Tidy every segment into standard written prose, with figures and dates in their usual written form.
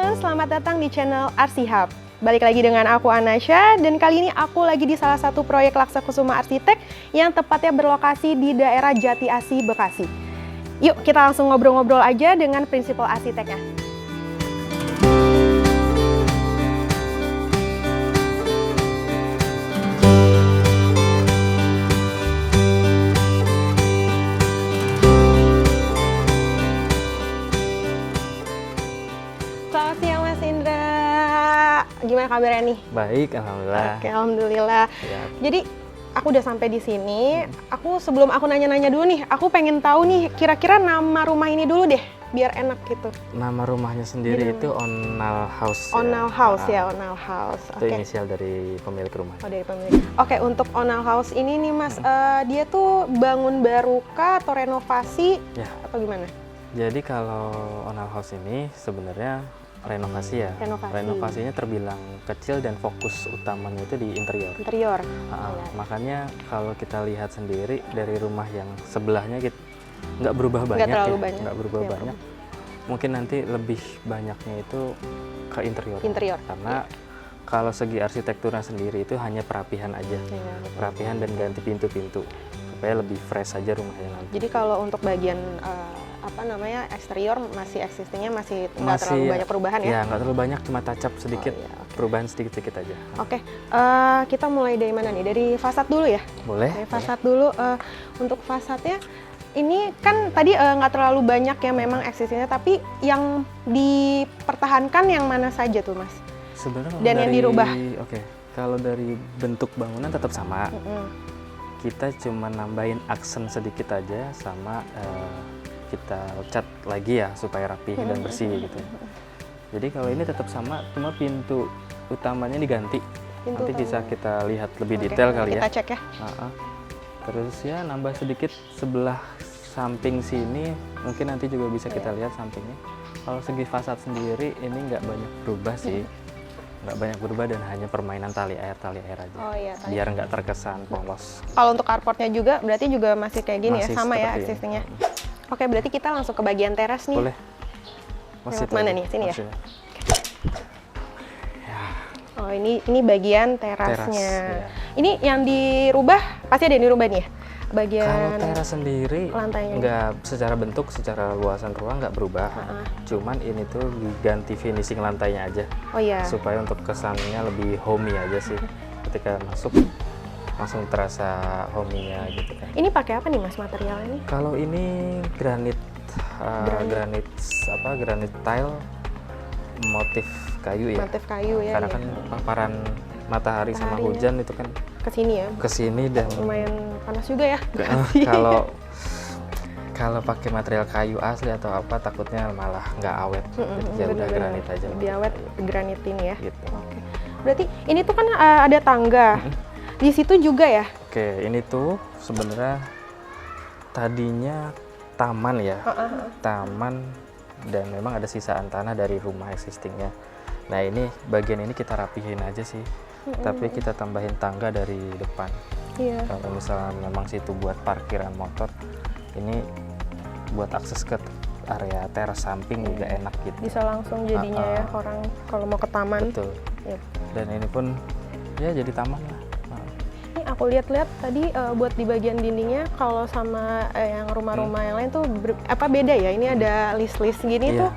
teman-teman, selamat datang di channel RC Hub. Balik lagi dengan aku Anasya, dan kali ini aku lagi di salah satu proyek Laksa Kusuma Arsitek yang tepatnya berlokasi di daerah Jati Asih, Bekasi. Yuk kita langsung ngobrol-ngobrol aja dengan prinsipal arsiteknya. Selamat siang Mas Indra. Gimana kabarnya nih? Baik, alhamdulillah. Oke, alhamdulillah. Ya. Jadi aku udah sampai di sini. Sebelum aku nanya-nanya dulu nih, aku pengen tahu nih kira-kira nama rumah ini dulu deh, biar enak gitu. Nama rumahnya sendiri itu Onal House. Onal House ya, Onal House. Itu Oke. inisial dari pemilik rumah. Oh, dari pemilik. Oke, untuk Onal House ini nih Mas, dia tuh bangun baru kah atau renovasi Ya. atau gimana? Jadi kalau Onal House ini sebenarnya renovasi ya. Renovasi. Renovasinya terbilang kecil dan fokus utamanya itu di interior. Interior. Makanya kalau kita lihat sendiri dari rumah yang sebelahnya nggak berubah banyak terlalu ya, banyak. nggak berubah Iya. banyak. Mungkin nanti lebih banyaknya itu ke interior. Interior. Karena kalau segi arsitekturnya sendiri itu hanya perapihan aja, Iya, betul. perapihan dan ganti pintu-pintu supaya lebih fresh aja rumahnya nanti. Jadi kalau untuk bagian eksterior masih existingnya masih nggak terlalu banyak perubahan ya? Ya nggak terlalu banyak, cuma touch up sedikit, Oh, iya, oke. perubahan sedikit-sedikit aja. Oke, kita mulai dari mana nih? Dari fasad dulu ya? Boleh? Dari fasad dulu. Untuk fasadnya, ini kan tadi nggak terlalu banyak yang memang eksistensinya, tapi yang dipertahankan yang mana saja tuh, Mas? Sebenarnya kalau Dan yang dirubah? Oke, kalau dari bentuk bangunan tetap sama. Kita cuma nambahin aksen sedikit aja sama kita cat lagi ya supaya rapi dan bersih gitu. Jadi kalau ini tetap sama, cuma pintu utamanya diganti. Pintu Nanti bisa utama. kita lihat lebih Oke, detail kali ya. Kita cek ya. Terus ya nambah sedikit sebelah samping sini, mungkin nanti juga bisa kita lihat sampingnya. Kalau segi fasad sendiri ini nggak banyak berubah sih, nggak banyak berubah dan hanya permainan tali air aja. Oh iya, tadi. Biar nggak terkesan polos. Kalau untuk carportnya juga berarti juga masih kayak gini Masih ya, sama ya seperti ini. existingnya. Oke, berarti kita langsung ke bagian teras nih. Boleh. Lewat mana nih? Sini ya? Maksudnya. Oh, ini bagian terasnya. Teras, ya. Ini yang dirubah, pasti ada yang dirubah nih ya? Kalau Bagian teras sendiri lantainya. nggak secara bentuk, secara luasan ruang nggak berubah. Cuman ini tuh diganti finishing lantainya aja. Oh iya. Supaya untuk kesannya lebih homey aja sih. Ketika masuk langsung terasa homey-nya gitu kan. Ini pakai apa nih Mas materialnya nih? Kalau ini granit granit tile motif kayu ya. Motif kayu ya. Karena iya. kan paparan matahari sama Mataharinya. hujan itu kan Kesini ya. kesini dan Lumayan panas juga ya. kalau pakai material kayu asli atau apa takutnya malah nggak awet. Jadi ya udah Bener-bener. granit aja. Lebih awet granit ini ya. Gitu. Oke. Berarti ini tuh kan ada tangga. Di situ juga ya? Oke, ini tuh sebenarnya tadinya taman ya, taman dan memang ada sisaan tanah dari rumah existingnya. Nah ini bagian ini kita rapihin aja sih, tapi kita tambahin tangga dari depan. Iya. Kalau misalnya memang situ buat parkiran motor, ini buat akses ke area teras samping juga enak gitu. Bisa langsung jadinya ya orang kalau mau ke taman. Betul. Iya. Dan ini pun ya jadi taman lah. Ini aku lihat-lihat tadi buat di bagian dindingnya kalau sama yang rumah-rumah yang lain tuh beda ya? Ini ada list-list gini Iya. tuh.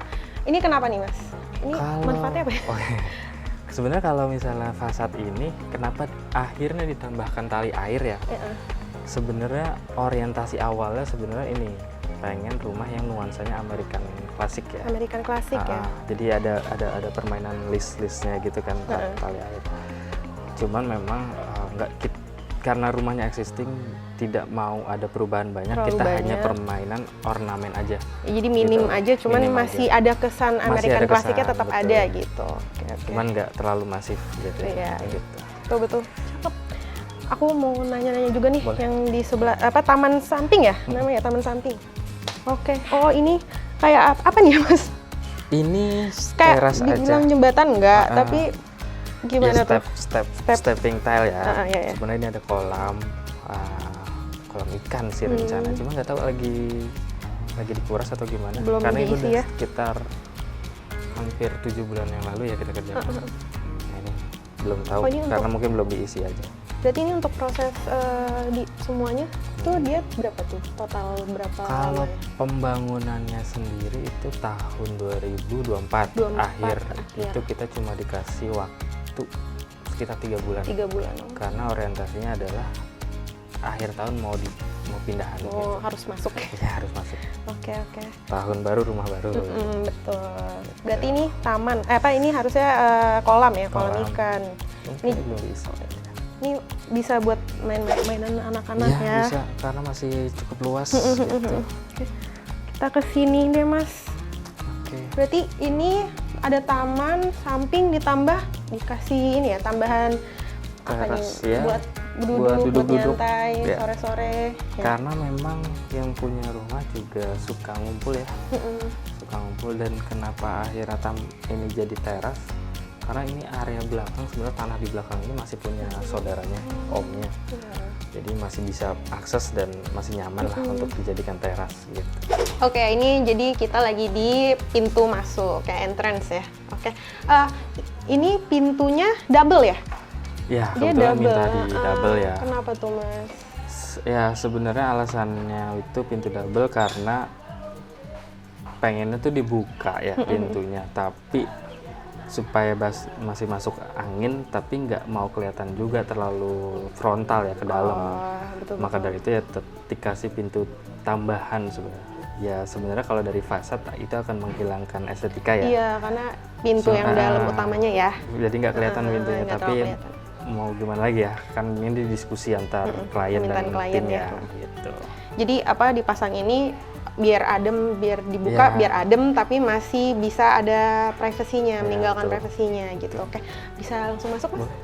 Ini kenapa nih Mas? Ini manfaatnya apa ya? Oke. Sebenarnya kalau misalnya fasad ini, kenapa akhirnya ditambahkan tali air ya? Sebenarnya orientasi awalnya sebenarnya ini pengen rumah yang nuansanya American klasik ya. American klasik ya. Jadi ada permainan list-listnya gitu kan tali air. Cuman memang karena rumahnya existing tidak mau ada perubahan banyak, Terlalu kita banyak. hanya permainan ornamen aja. Ya, jadi minim Gitu. aja, cuman Minim masih aja. ada kesan Masih American ada klasiknya kesan, tetap betul. ada gitu. Oke. Cuman nggak terlalu masif gitu. Iya, gitu. Betul-betul. Cakep. Aku mau nanya-nanya juga nih. Boleh. Yang di sebelah taman samping ya namanya, taman samping. Oke. Oh, ini kayak apa nih Mas? Ini Kayak teras aja. dibilang jembatan enggak, tapi gimana Ya, tuh? stepping tile ya. Iya, iya. Sebenarnya ini ada kolam ikan sih rencana. Cuma nggak tahu lagi dikuras atau gimana. Belum Karena itu diisi udah ya? sekitar hampir 7 bulan yang lalu ya kita kerjakan. Nah, ini belum tahu Oh, ini karena mungkin belum diisi aja. Berarti ini untuk proses di semuanya tuh dia berapa tuh? Total berapa Kalau lamanya? pembangunannya sendiri itu tahun 2024 akhir. Itu kita cuma dikasih waktu sekitar 3 bulan. 3 bulan. Karena orientasinya adalah akhir tahun mau pindahan. Oh, harus masuk. Ya harus masuk. Oke. Tahun baru rumah baru. Betul. Berarti ini taman. Ini harusnya kolam ya, kolam ikan. Ini belum diisi. Ini bisa buat mainan anak-anak ya. Bisa, karena masih cukup luas gitu. Oke. Kita ke sini deh, Mas. Oke. Berarti ini ada taman samping ditambah dikasih ini ya, tambahan apa nih? Teras ya. Buat Buat duduk, buat duduk-duduk. nyantai Ya. sore-sore. Ya. Karena memang yang punya rumah juga suka ngumpul ya. Suka ngumpul, dan kenapa akhirnya ini jadi teras? Karena ini area belakang, sebenarnya tanah di belakang ini masih punya saudaranya, omnya. Jadi masih bisa akses dan masih nyaman lah untuk dijadikan teras gitu. Oke, ini jadi kita lagi di pintu masuk, kayak entrance ya. Oke, ini pintunya double ya? Ya, Dia kebetulan double. minta di double ya. Kenapa tuh, Mas? Ya sebenarnya alasannya itu pintu double karena pengennya tuh dibuka ya pintunya, tapi supaya masih masuk angin tapi nggak mau kelihatan juga terlalu frontal ya ke dalam. Betul. Maka dari itu ya dikasih pintu tambahan sebenarnya. Ya sebenarnya kalau dari fasad itu akan menghilangkan estetika ya. Iya, karena pintu yang dalam utamanya ya. Jadi nggak kelihatan pintunya, nggak tapi terlalu kelihatan. mau gimana lagi ya, kan ini diskusi antar klien dan permintaan tim klien ya, ya. gitu. Jadi dipasang ini biar adem, biar dibuka, Iya. biar adem, tapi masih bisa ada privasinya, Ya, meninggalkan betul. privasinya gitu. Oke, bisa langsung masuk, Mas? Boleh.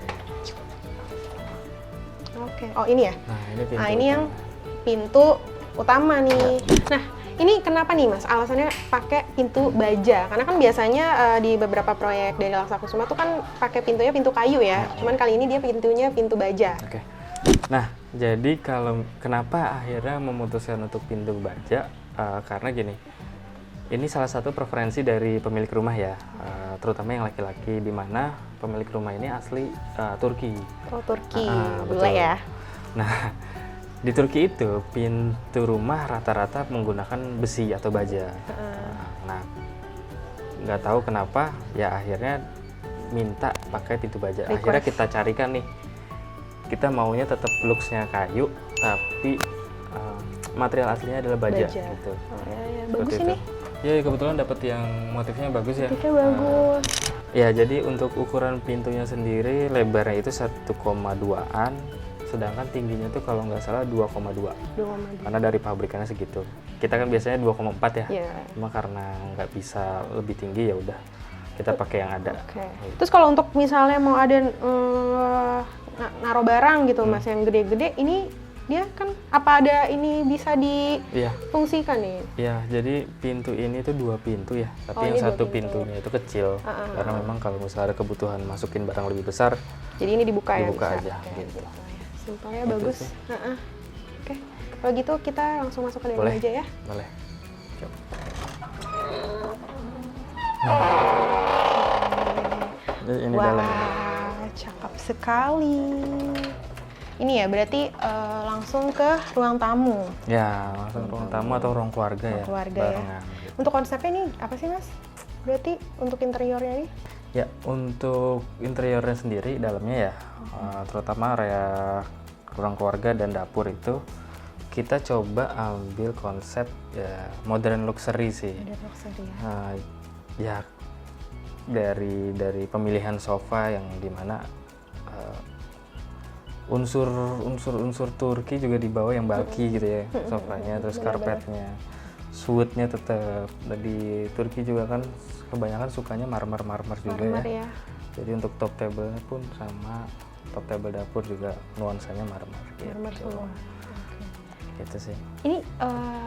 Oke, oh ini ya? Nah ini pintu. Nah, ini yang pintu utama nih. Nah, ini kenapa nih, Mas? Alasannya pakai pintu baja? Karena kan biasanya di beberapa proyek dari Laksa Kusuma tuh kan pakai pintunya pintu kayu ya. Cuman kali ini dia pintunya pintu baja. Oke. Nah, jadi kalau kenapa akhirnya memutuskan untuk pintu baja? Karena gini, ini salah satu preferensi dari pemilik rumah ya, terutama yang laki-laki, di mana pemilik rumah ini asli Turki. Oh, Turki. Betul. Bule ya. Nah, di Turki itu pintu rumah rata-rata menggunakan besi atau baja. Nah, nggak tahu kenapa ya akhirnya minta pakai pintu baja. Request. Akhirnya kita carikan nih, kita maunya tetap looks-nya kayu tapi material aslinya adalah baja. Gitu. Oh, ya. Bagus Seperti ini. itu. Ya kebetulan dapat yang motifnya bagus ya. Motifnya bagus. Ya jadi untuk ukuran pintunya sendiri lebarnya itu 1,2an, sedangkan tingginya tuh kalau nggak salah 2,2. Karena dari pabrikannya segitu. Kita kan biasanya 2,4 ya. Iya. Cuma karena nggak bisa lebih tinggi ya udah kita pakai yang ada. Oke. Terus kalau untuk misalnya mau ada naruh barang gitu, Mas, yang gede-gede, ini dia kan apa ada ini bisa Iya. difungsikan nih? Ya, jadi pintu ini tuh 2 pintu ya, Oh, tapi ini yang 2 satu pintu. pintunya itu kecil. Karena memang kalau misalnya ada kebutuhan masukin barang lebih besar, Jadi ini dibuka ya? dibuka Bisa? aja Oke, gitu. Simpelnya Gitu bagus. sih. Oke. Kalau gitu kita langsung masuk ke dalam Boleh. aja ya. Boleh. Coba. Ini Wah, dalamnya. cakep sekali. Ini ya berarti langsung ke ruang tamu. Ya, langsung ruang tamu atau ruang keluarga ya. Keluarga ya. barengan gitu. Untuk konsepnya ini apa sih, Mas? Berarti untuk interiornya ini? Ya, untuk interiornya sendiri dalamnya ya, terutama area ruang keluarga dan dapur itu kita coba ambil konsep ya modern luxury sih. Ada luxury ya. Ya dari pemilihan sofa yang dimana unsur Turki juga dibawa yang bulky gitu ya sofanya, terus karpetnya, woodnya tetap di Turki juga kan kebanyakan sukanya marmer juga Marmer ya. ya. Jadi untuk top table pun sama top table dapur juga nuansanya marmer gitu. Marmer semua. Gitu sih. Ini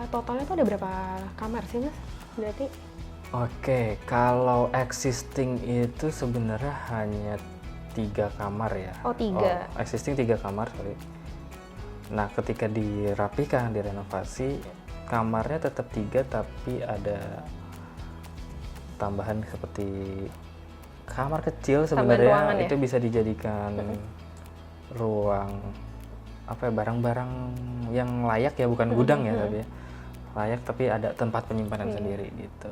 totalnya tuh ada berapa kamar sih, Mas? Berarti Oke, kalau existing itu sebenarnya hanya 3 kamar ya. Oh, 3. Existing 3 kamar, sorry. Nah, ketika dirapikan, direnovasi, kamarnya tetap 3 tapi ada tambahan seperti kamar kecil Tambahan sebenarnya ruangan ya? itu bisa dijadikan ruang apa ya, barang-barang yang layak ya, bukan gudang ya tapi ya. Layak tapi ada tempat penyimpanan sendiri gitu.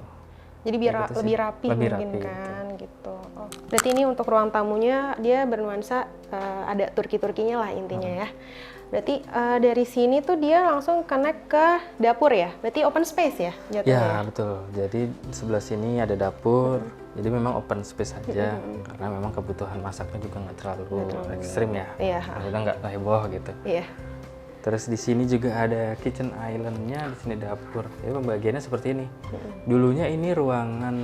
Jadi biar Kayak gitu sih. lebih rapi Lebih mungkin rapi, kan gitu. Oh. Berarti ini untuk ruang tamunya dia bernuansa ada turki-turkinya lah intinya ya. Berarti dari sini tuh dia langsung connect ke dapur ya. Berarti open space ya jatuhnya. Ya betul. Jadi sebelah sini ada dapur. Jadi memang open space aja karena memang kebutuhan masaknya juga nggak terlalu ekstrim ya. Iya. Maksudnya nggak heboh gitu. Iya. Terus di sini juga ada kitchen island-nya, di sini dapur. Jadi pembagiannya seperti ini. Dulunya ini ruangan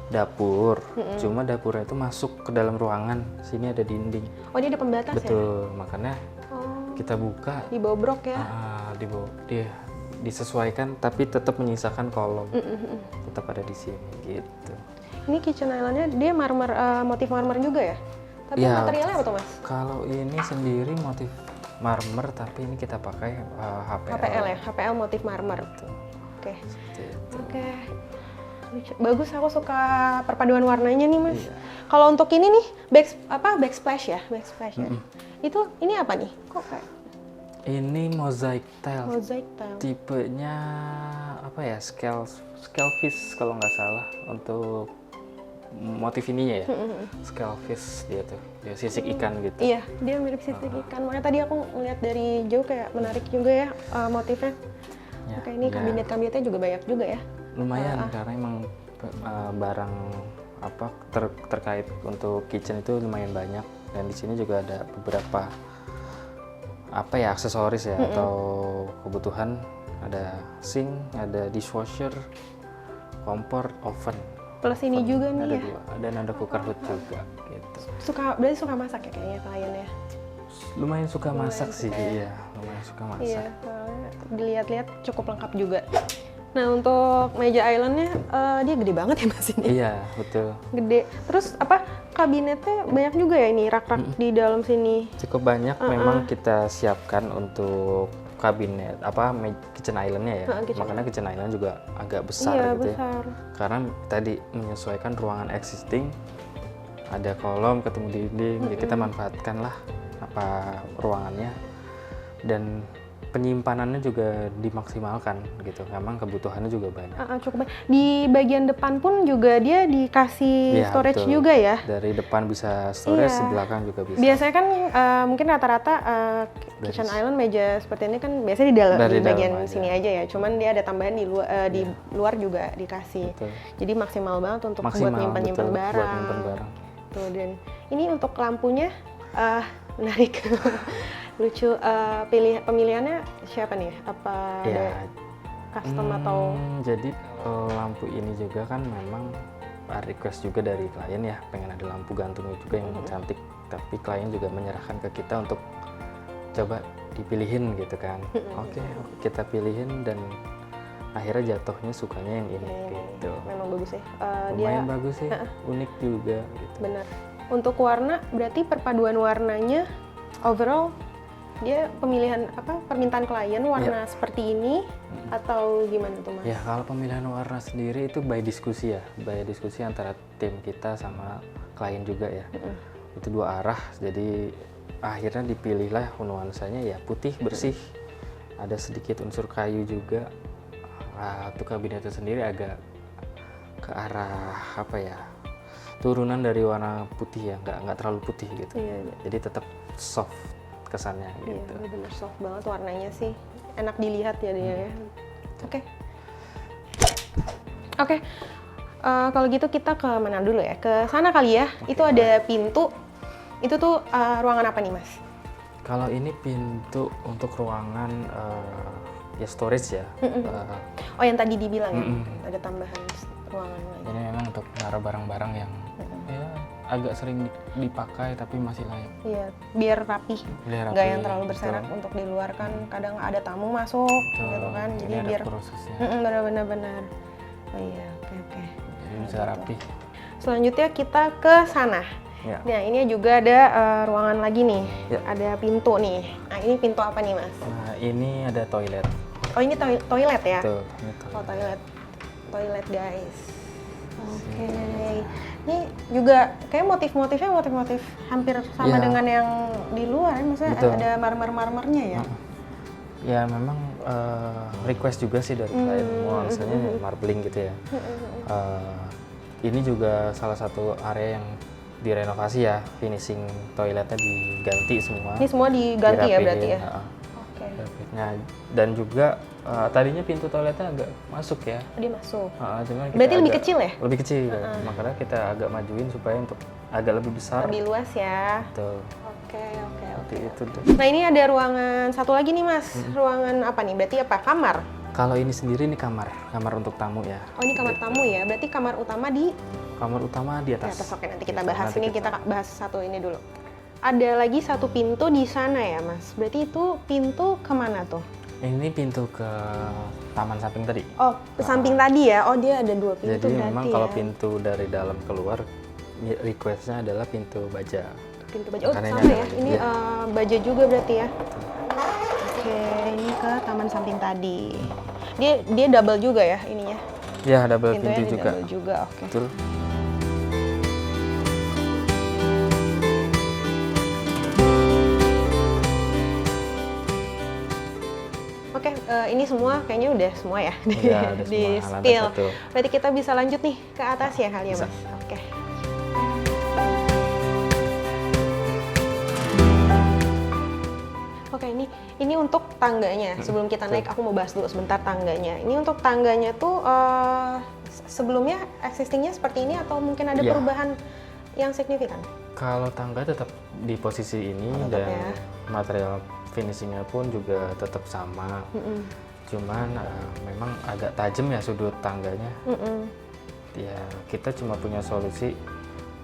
dapur, cuma dapurnya itu masuk ke dalam ruangan. Sini ada dinding. Oh dia ada pembatas ya? Betul, makanya Oh, kita buka, dibobrok ya? disesuaikan, tapi tetap menyisakan kolom. Tetap ada di sini gitu. Ini kitchen island-nya dia marmer, motif marmer juga ya? Tapi Ya, materialnya apa tuh mas? Kalau ini sendiri motif marmer, tapi ini kita pakai HPL. HPL ya? HPL motif marmer. Betul. Oke. Seperti itu. Oke. Bagus, aku suka perpaduan warnanya nih mas. Iya. Kalau untuk ini nih backsplash ya, backsplash ya. Itu ini apa nih? Kok kayak Ini mosaic tile. mosaic tile? Tipenya apa ya? Scalefish kalau nggak salah untuk motif ininya ya. Scalefish dia tuh, dia sisik ikan gitu. Iya, dia mirip sisik ikan. Makanya tadi aku ngeliat dari jauh kayak menarik juga ya motifnya. Ya, Oke, ini ya. kabinet-kabinetnya juga banyak juga ya. Lumayan karena emang barang apa terkait untuk kitchen itu lumayan banyak, dan di sini juga ada beberapa apa ya, aksesoris ya atau kebutuhan, ada sink, ada dishwasher, kompor, oven. Plus ini juga Ada nih ya. dua, dan ada cooker hood juga gitu. Berarti suka masak ya kayaknya kliennya. Lumayan suka masak sih, suka ya. iya, lumayan suka masak. Iya, soalnya dilihat-lihat cukup lengkap juga. Nah untuk meja islandnya dia gede banget ya mas ini. Iya, betul. Gede. Terus apa kabinetnya banyak juga ya ini rak-rak di dalam sini. Cukup banyak memang kita siapkan untuk kabinet kitchen island-nya ya. Makanya kitchen island juga agak besar Iya gitu ya. besar. Karena tadi menyesuaikan ruangan existing, ada kolom ketemu dinding, ya kita manfaatkan lah apa ruangannya, dan penyimpanannya juga dimaksimalkan gitu. Memang kebutuhannya juga banyak. Cukup banyak. Di bagian depan pun juga dia dikasih Iya, storage betul. juga ya. Dari depan bisa storage, Iya. di belakang juga bisa. Biasanya kan mungkin rata-rata kitchen island meja seperti ini kan biasanya di Dari bagian dalam aja. sini aja ya. Cuman dia ada tambahan di luar di luar juga dikasih. Betul. Jadi maksimal banget untuk buat Maksimal, nyimpan-nyimpan betul, barang. buat nyimpan barang. Tuh, dan ini untuk lampunya menarik. Lucu. Pemilihannya siapa nih? Apa ada Ya, custom atau jadi lampu ini juga kan memang request juga dari klien ya, pengen ada lampu gantungnya juga yang cantik, tapi klien juga menyerahkan ke kita untuk coba dipilihin gitu kan. Oke, kita pilihin dan akhirnya jatuhnya sukanya yang ini gitu. memang bagus ya? Lumayan bagus sih, unik juga gitu. Benar. Untuk warna berarti perpaduan warnanya overall dia pemilihan permintaan klien warna seperti ini atau gimana tuh mas? Ya kalau pemilihan warna sendiri itu by diskusi ya, by diskusi antara tim kita sama klien juga ya. Itu dua arah, jadi akhirnya dipilihlah nuansanya ya putih bersih, ada sedikit unsur kayu juga. Untuk kabinetnya sendiri agak ke arah apa ya, turunan dari warna putih ya, nggak terlalu putih gitu. Iya. Jadi tetap soft kesannya Iya, gitu. bener soft banget warnanya sih, enak dilihat ya dia ya. Oke. Kalau gitu kita ke mana dulu ya? Ke sana kali ya. Itu ada pintu. Itu tuh ruangan apa nih mas? Kalau ini pintu untuk ruangan ya storage ya. Oh yang tadi dibilang ya, ada tambahan ruangan lagi. Ini memang untuk naruh barang-barang yang ya agak sering dipakai tapi masih layak. Iya, biar rapi. Biar Nggak rapi, yang terlalu berserak betul. untuk di luar kan. Kadang ada tamu masuk gitu kan. Ini Jadi ada biar prosesnya. benar-benar. Oh iya, oke. Jadi bisa rapi. Selanjutnya kita ke sana. Ya. Nah, ini juga ada ruangan lagi nih. Ya. Ada pintu nih. Nah, ini pintu apa nih, Mas? Nah, ini ada toilet. Oh, ini toilet ya? Tuh, ini toilet. Oh, toilet. Toilet, guys. Oke. Ini juga kayak motif-motifnya motif-motif hampir sama Iya. dengan yang di luar, maksudnya Betul. ada marmer-marmernya ya. Ya memang request juga sih dari klien nuansanya marbling gitu ya. Ini juga salah satu area yang direnovasi ya, finishing toiletnya diganti semua. Ini semua diganti ya berarti ya. Dirapihin, Oke. Nah, dan juga tadinya pintu toiletnya agak masuk ya. Dia masuk. Cuman kita Berarti lebih agak- kecil ya? Lebih kecil, makanya kita agak majuin supaya untuk agak lebih besar. Lebih luas ya. Betul. Oke. Seperti itu tuh. Nah ini ada ruangan satu lagi nih Mas. Ruangan apa nih? Berarti apa? Kamar? Kalau ini sendiri ini kamar untuk tamu ya. Oh ini kamar tamu ya. Berarti kamar utama di Kamar utama di atas. atas. Oke nanti kita Gitu, bahas. nanti Ini kita bahas satu ini dulu. Ada lagi satu pintu di sana ya Mas. Berarti itu pintu kemana tuh? Ini pintu ke taman samping tadi. Oh samping tadi ya. Oh dia ada dua pintu Jadi berarti memang ya. kalau pintu dari dalam keluar, requestnya adalah pintu baja. Pintu baja. Oh Makanya sama ini ya. ada Ini baja. baja juga berarti ya. Oke ini ke taman samping tadi. Dia double juga ya ininya. Ya, double Pintunya pintu ada juga. double juga. Oke. Betul. Oke, ini semua kayaknya udah semua ya Iya, udah di semua lantai spill. satu. Berarti kita bisa lanjut nih ke atas ya kali ya Bisa. Mas. Oke. Oke, ini untuk tangganya. Sebelum kita naik, aku mau bahas dulu sebentar tangganya. Ini untuk tangganya tuh sebelumnya existingnya seperti ini atau mungkin ada Iya. perubahan yang signifikan? Kalau tangga tetap di posisi ini Tetap dan ya. material finishingnya pun juga tetap sama. Cuman memang agak tajam ya sudut tangganya. Ya kita cuma punya solusi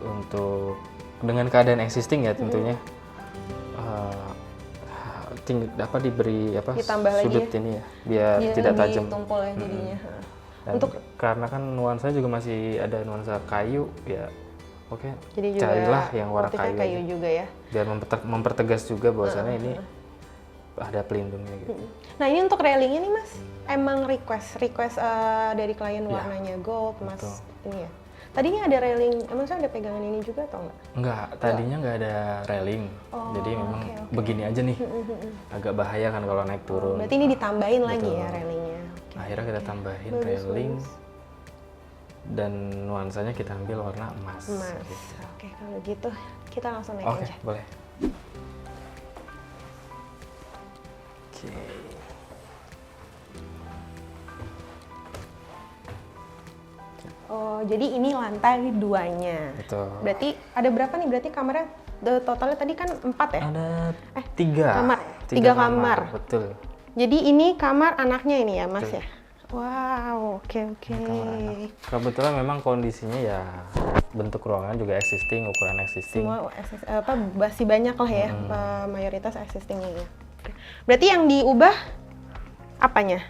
untuk dengan keadaan existing ya tentunya. Dapat diberi Ditambah lagi sudut ya? ini ya biar Dia tidak lebih tajam. tumpul ya jadinya. Dan karena kan nuansa juga masih ada nuansa kayu ya. Oke, Jadi juga carilah yang warna motifnya kayu, aja. juga ya. Biar mempertegas juga bahwasannya ini ada pelindungnya gitu. Nah ini untuk railingnya nih Mas, emang request dari klien warnanya gold, Mas betul. ini ya. Tadinya ada railing, emang saya ada pegangan ini juga atau enggak? Enggak, tadinya nggak ada railing. Oh, Jadi memang oke. begini aja nih. Agak bahaya kan kalau naik turun. Berarti ini ditambahin lagi Betul. ya railingnya. Akhirnya kita tambahin Bagus, railing bagus. dan nuansanya kita ambil warna emas. Mas, Gitu. oke kalau gitu kita langsung naik Oke, aja. boleh. Oke. Oh jadi ini lantai 2-nya. Betul. Berarti ada berapa nih? Berarti kamarnya totalnya tadi kan 4 ya? Ada 3 kamar. 3 kamar. Betul. Jadi ini kamar anaknya ini ya Mas ya? Wow, oke. Kamar anak. Kebetulan memang kondisinya ya bentuk ruangan juga existing, ukuran existing. Semua masih banyak lah ya, mayoritas existingnya ya. Oke. Berarti yang diubah apanya?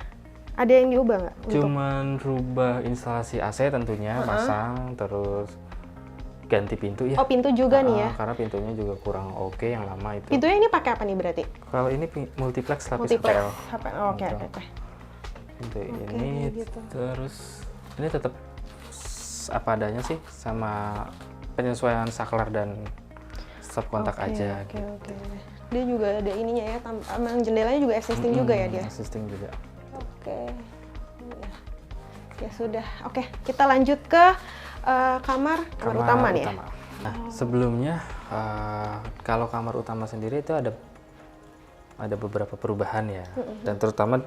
Ada yang diubah nggak? Cuman rubah instalasi AC tentunya, pasang, terus ganti pintu ya. Oh pintu juga nih ya. Karena pintunya juga kurang oke yang lama itu. Pintunya ini pakai apa nih berarti? Kalau ini multiplex lapis Multiplex. HPL. Oke. Pintu ini gitu. terus ini tetap apa adanya sih sama penyesuaian saklar dan stop kontak aja. Oke. Dia juga ada ininya ya, emang jendelanya juga existing juga ya dia. Existing juga. Oke. Ya sudah. Oke, kita lanjut ke kamar utama nih ya. Nah, sebelumnya kalau kamar utama sendiri itu ada beberapa perubahan ya. Dan terutama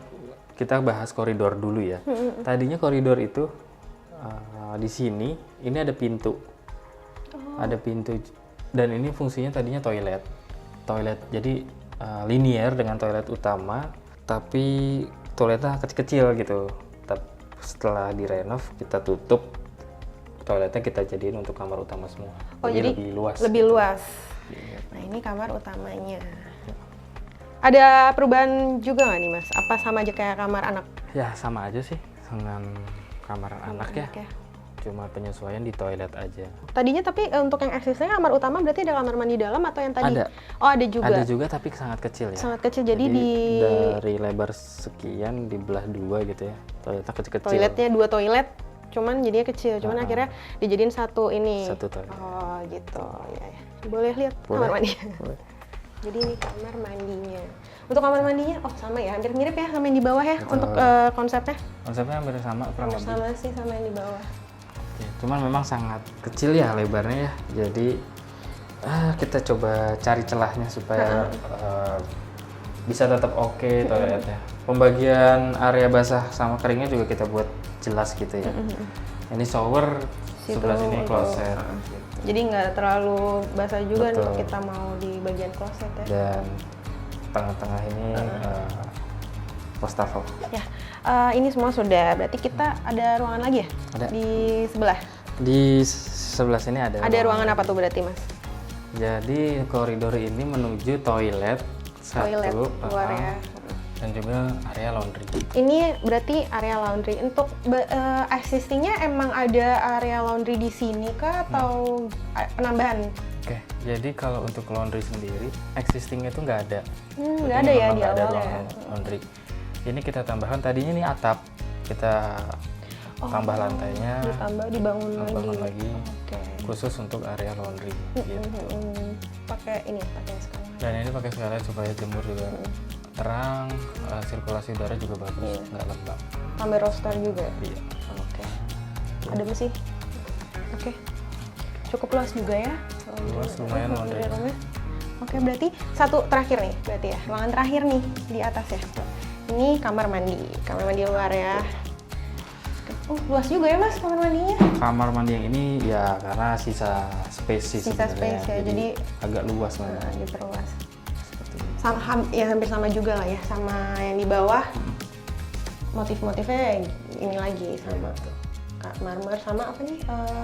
kita bahas koridor dulu ya. Tadinya koridor itu di sini ini ada pintu. Ada pintu dan ini fungsinya tadinya toilet. Jadi linier dengan toilet utama, tapi toiletnya kecil-kecil gitu. Setelah direnov kita tutup toiletnya, kita jadiin untuk kamar utama semua. Oh, jadi lebih luas. Lebih luas. Nah ini kamar utamanya. Ada perubahan juga nggak nih Mas? Apa sama aja kayak kamar anak? Ya sama aja sih dengan kamar anak ya. ya. Cuma penyesuaian di toilet aja. Tadinya tapi untuk yang existing kamar utama berarti ada kamar mandi dalam atau yang tadi? Ada. Oh ada juga. Ada juga tapi sangat kecil ya. Sangat kecil jadi dari lebar sekian dibelah 2 gitu ya. Toiletnya kecil-kecil. toiletnya 2 toilet cuman jadinya kecil, cuman akhirnya dijadiin satu ini. Satu toilet. Oh gitu, ya. Boleh lihat Boleh. kamar mandi. Boleh. Jadi ini kamar mandinya. Untuk kamar mandinya, oh sama ya, hampir mirip ya sama yang di bawah ya. Betul. Untuk konsepnya. Konsepnya hampir sama kurang Hampir lebih. sama sih sama yang di bawah. Ya, cuman memang sangat kecil ya lebarnya ya. Jadi kita coba cari celahnya supaya bisa tetap oke toiletnya. Pembagian area basah sama keringnya juga kita buat jelas gitu ya. Ini shower, Situ sebelah sini untuk- kloset. Jadi nggak terlalu basah juga Betul. untuk kita mau di bagian kloset ya. Dan tengah-tengah ini wastafel. Ya, ini semua sudah. Berarti kita ada ruangan lagi ya? Ada. Di sebelah. Di sebelah sini ada. Ada ruangan apa tuh berarti, Mas? Jadi koridor ini menuju toilet Toilet satu, luar ya. dan juga area laundry. Ini berarti area laundry. Untuk existingnya emang ada area laundry di sini kah atau penambahan? Oke, jadi kalau untuk laundry sendiri, existingnya itu nggak ada. Nggak Jadi ada ya memang di nggak ada awal ruang ya. laundry. Ini kita tambahkan, tadinya ini atap, kita tambah lantainya, Ditambah dibangun bangun lagi. lagi, Oke. khusus untuk area laundry. Gitu. Pakai ini, pakai sekarang. Dan ini pakai skylight supaya jemur juga terang, sirkulasi udara juga bagus, Iya. nggak lembab. Tambah roster juga. Iya. Oke. Ada sih. Oke. Cukup luas juga ya. Luas, lumayan laundry. roomnya. Oke, berarti satu terakhir nih, berarti ya. Ruangan terakhir nih di atas ya. Ini kamar mandi. Kamar mandi luar ya. Luas juga ya, Mas, kamar mandinya. Kamar mandi yang ini ya karena sisa space sih Sisa sebenarnya. space ya, jadi agak luas memang. Nah, diperluas. Seperti ini. Sama, ya hampir sama juga lah ya, sama yang di bawah. Motif-motifnya ini lagi sama marmer sama apa nih?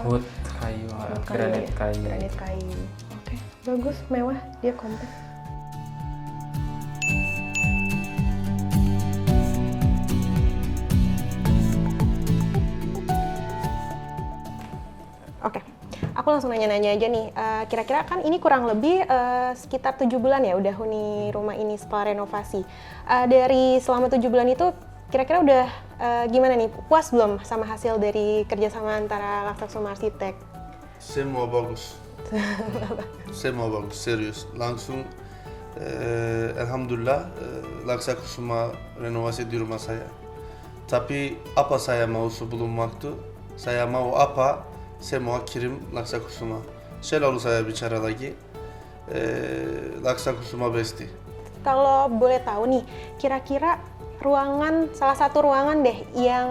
Wood kayu, granit ya? kayu. Granit kayu. Oke, bagus, mewah, dia kompak. Oke, aku langsung nanya-nanya aja nih. Kira-kira kan ini kurang lebih sekitar 7 bulan ya udah huni rumah ini setelah renovasi. Dari selama 7 bulan itu kira-kira udah gimana nih? Puas belum sama hasil dari kerjasama antara Laksaksuma Arsitek? Semua bagus. Semua bagus, serius. Langsung Alhamdulillah Laksaksuma renovasi di rumah saya. Tapi apa saya mau sebelum waktu? Saya mau apa? Semua kirim Laksaksuma. Selalu saya bicara lagi. Laksaksuma besti. Kalau boleh tahu nih, kira-kira ruangan, salah satu ruangan deh yang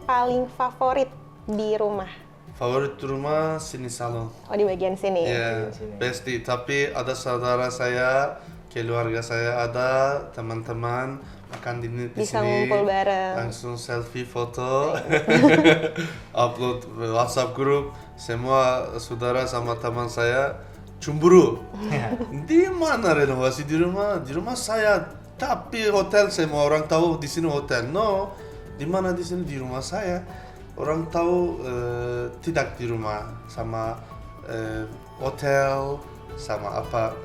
paling favorit di rumah. Favorit rumah sini salon. Oh, di bagian sini. Ya, besti. Tapi ada saudara saya, keluarga saya ada, teman-teman makan di Bisa sini. ngumpul bareng. Langsung selfie foto, upload WhatsApp grup. Semua saudara sama teman saya cemburu. Di mana renovasi di rumah? Di rumah saya. Tapi hotel semua orang tahu di sini hotel. No, di mana di sini di rumah saya. Orang tahu tidak di rumah sama hotel sama apa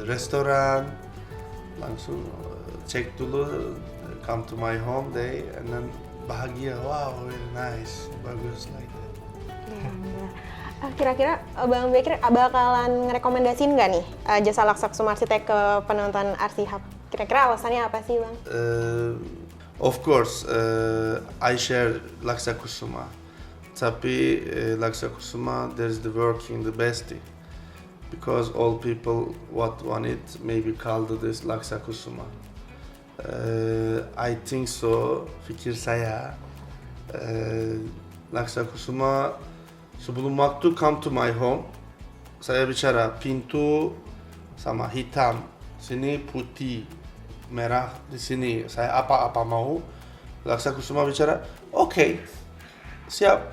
restoran. Langsung cek dulu, come to my home day, and then bahagia. Wow, very nice, bagus like that. Kira-kira Bang Bekir bakalan ngerekomendasiin nggak nih jasa Laksaksuma Arsitek ke penonton Arsihab? Kira-kira alasannya apa sih, Bang? Of course, I share Laksaksuma. Tapi Laksaksuma, there's the working the best. Because all people what want it maybe called this Laksaksuma. I think so, fikir saya. Laksaksuma sebelum waktu come to my home, saya bicara pintu sama hitam, sini putih, merah di sini. Saya apa-apa mau. Laksaksuma bicara, oke, siap.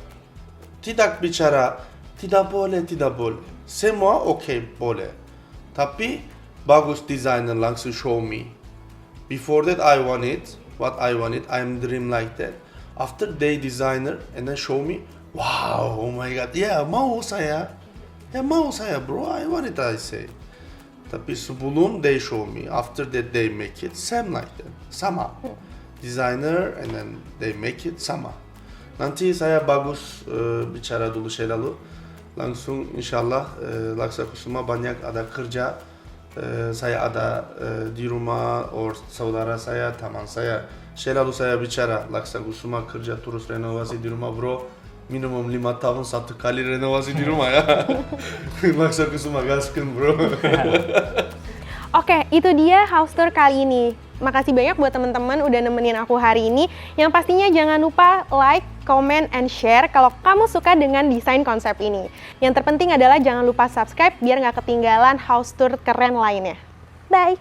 Tidak bicara, tidak boleh, tidak boleh. Semua oke, boleh. Tapi bagus designer langsung show me. Before that I want it, what I want it, I'm dream like that. After they designer and then show me, wow, oh my god, yeah, mau saya. Ya mau saya bro, I want it I say. Tapi sebelum they show me, after that they make it same like that, sama. Designer and then they make it sama. Nanti saya bagus bicara dulu şey lalu. Langsung inşallah Laksa Kusuma banyak ada kerja. Saya ada di rumah or saudara saya, teman saya. Şey lalu saya bicara Laksa Kusuma kerja terus renovasi di rumah bro. Minimum 5 tahun 1 kali renovasi di rumah ya. Laksa Kusuma gaskin bro. Oke, itu dia house tour kali ini. Makasih banyak buat teman-teman udah nemenin aku hari ini. Yang pastinya jangan lupa like, comment, and share kalau kamu suka dengan desain konsep ini. Yang terpenting adalah jangan lupa subscribe biar nggak ketinggalan house tour keren lainnya. Bye!